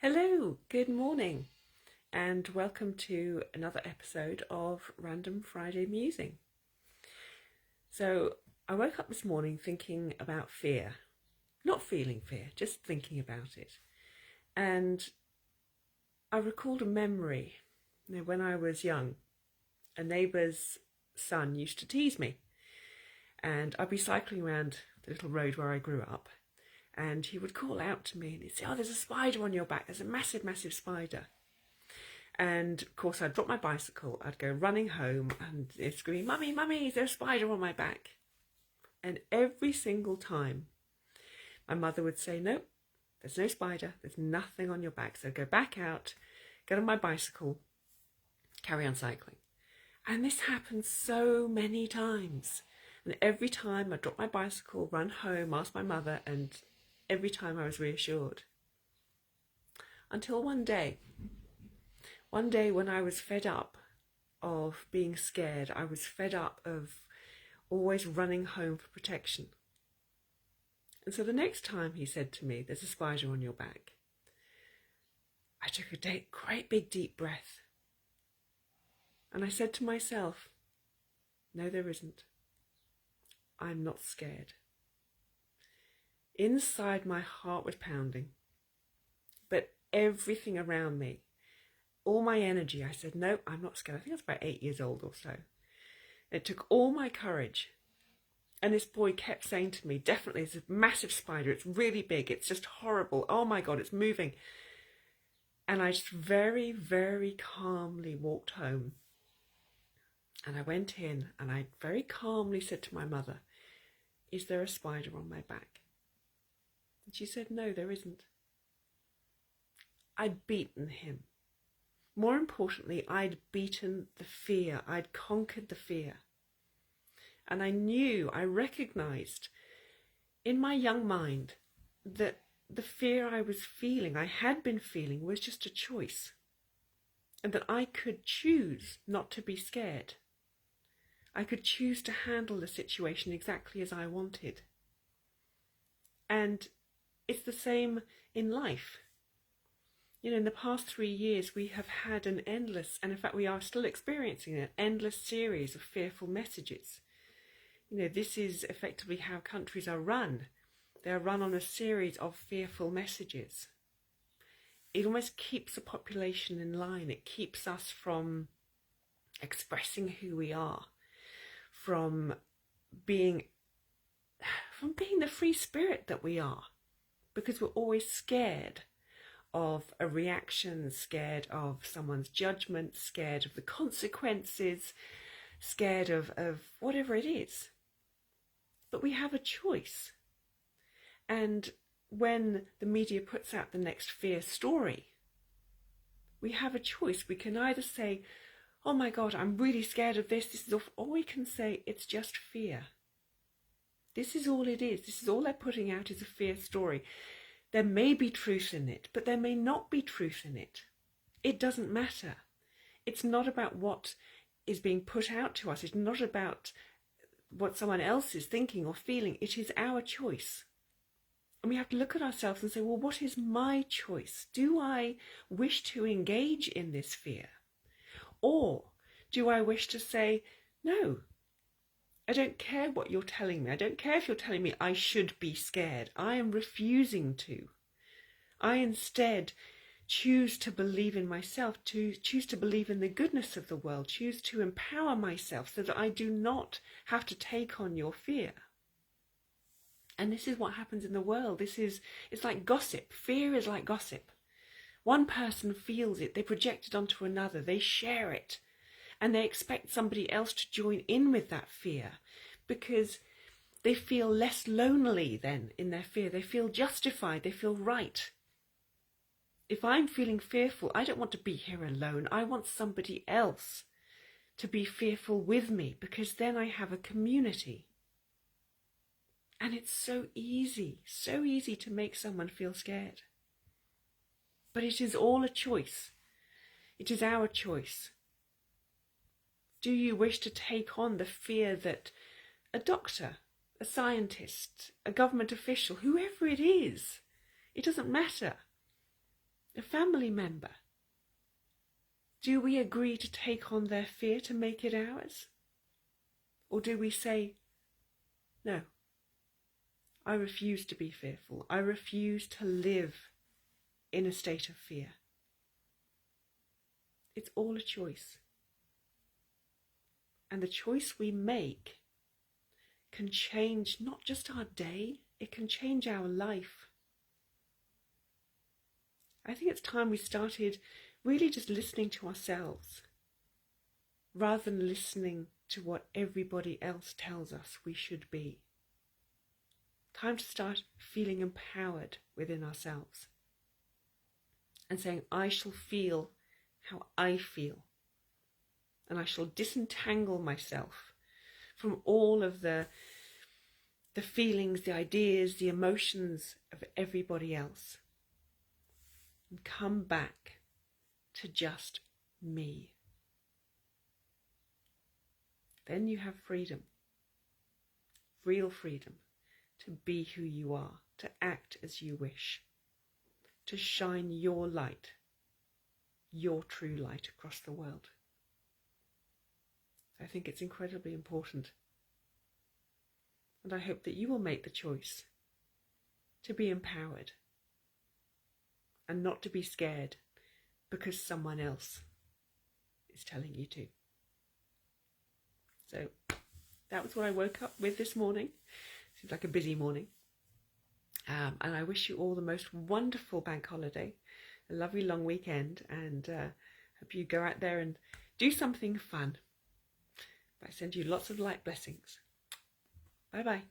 Hello, good morning, and welcome to another episode of Random Friday Musing. So, I woke up this morning thinking about fear, not feeling fear, just thinking about it. And I recalled a memory. When I was young, a neighbour's son used to tease me, and I'd be cycling around the little road where I grew up. And he would call out to me and he'd say, "Oh, there's a spider on your back. There's a massive, massive spider." And of course, I'd drop my bicycle. I'd go running home and they'd scream, "Mummy, Mummy, is there a spider on my back?" And every single time, my mother would say, "No, there's no spider. There's nothing on your back." So I'd go back out, get on my bicycle, carry on cycling. And this happened so many times. And every time I'd drop my bicycle, run home, ask my mother, and every time I was reassured. Until one day when I was fed up of being scared, I was fed up of always running home for protection. And so the next time he said to me, "There's a spider on your back," I took a great big deep breath. And I said to myself, "No, there isn't. I'm not scared." Inside, my heart was pounding, but everything around me, all my energy, I said, "No, I'm not scared." I think I was about 8 years old or so. It took all my courage. And this boy kept saying to me, "Definitely, it's a massive spider. It's really big. It's just horrible. Oh my God, it's moving." And I just very, very calmly walked home. And I went in and I very calmly said to my mother, "Is there a spider on my back?" And she said, "No, there isn't." I'd beaten him. More importantly, I'd beaten the fear. I'd conquered the fear. And I recognized in my young mind that the fear I was feeling, I had been feeling, was just a choice. And that I could choose not to be scared. I could choose to handle the situation exactly as I wanted. And it's the same in life. In the past 3 years, we have had an endless, and in fact we are still experiencing an endless series of fearful messages. This is effectively how countries are run. They are run on a series of fearful messages. It almost keeps the population in line. It keeps us from expressing who we are, from being the free spirit that we are, because we're always scared of a reaction, scared of someone's judgment, scared of the consequences, scared of whatever it is. But we have a choice. And when the media puts out the next fear story, we have a choice. We can either say, "Oh my God, I'm really scared of this is awful," or we can say, "It's just fear. This is all it is. This is all they're putting out is a fear story. There may be truth in it, but there may not be truth in it. It doesn't matter. It's not about what is being put out to us. It's not about what someone else is thinking or feeling. It is our choice." And we have to look at ourselves and say, well, what is my choice? Do I wish to engage in this fear? Or do I wish to say, "No, I don't care what you're telling me. I don't care if you're telling me I should be scared. I am refusing to. I instead choose to believe in myself, to choose to believe in the goodness of the world, choose to empower myself so that I do not have to take on your fear." And this is what happens in the world. It's like gossip. Fear is like gossip. One person feels it, they project it onto another, they share it, and they expect somebody else to join in with that fear because they feel less lonely then in their fear. They feel justified, they feel right. If I'm feeling fearful, I don't want to be here alone. I want somebody else to be fearful with me because then I have a community. And it's so easy to make someone feel scared. But it is all a choice. It is our choice. Do you wish to take on the fear that a doctor, a scientist, a government official, whoever it is, it doesn't matter. a family member? Do we agree to take on their fear to make it ours? Or do we say, no, I refuse to be fearful. I refuse to live in a state of fear. It's all a choice. And the choice we make can change not just our day, it can change our life. I think it's time we started really just listening to ourselves rather than listening to what everybody else tells us we should be. Time to start feeling empowered within ourselves and saying, I shall feel how I feel, and I shall disentangle myself from all of the feelings, the ideas, the emotions of everybody else, and come back to just me. Then you have freedom, real freedom, to be who you are, to act as you wish, to shine your light, your true light across the world. I think it's incredibly important. And I hope that you will make the choice to be empowered and not to be scared because someone else is telling you to. So that was what I woke up with this morning. Seems like a busy morning. And I wish you all the most wonderful bank holiday, a lovely long weekend, and hope you go out there and do something fun. I send you lots of light blessings. Bye-bye.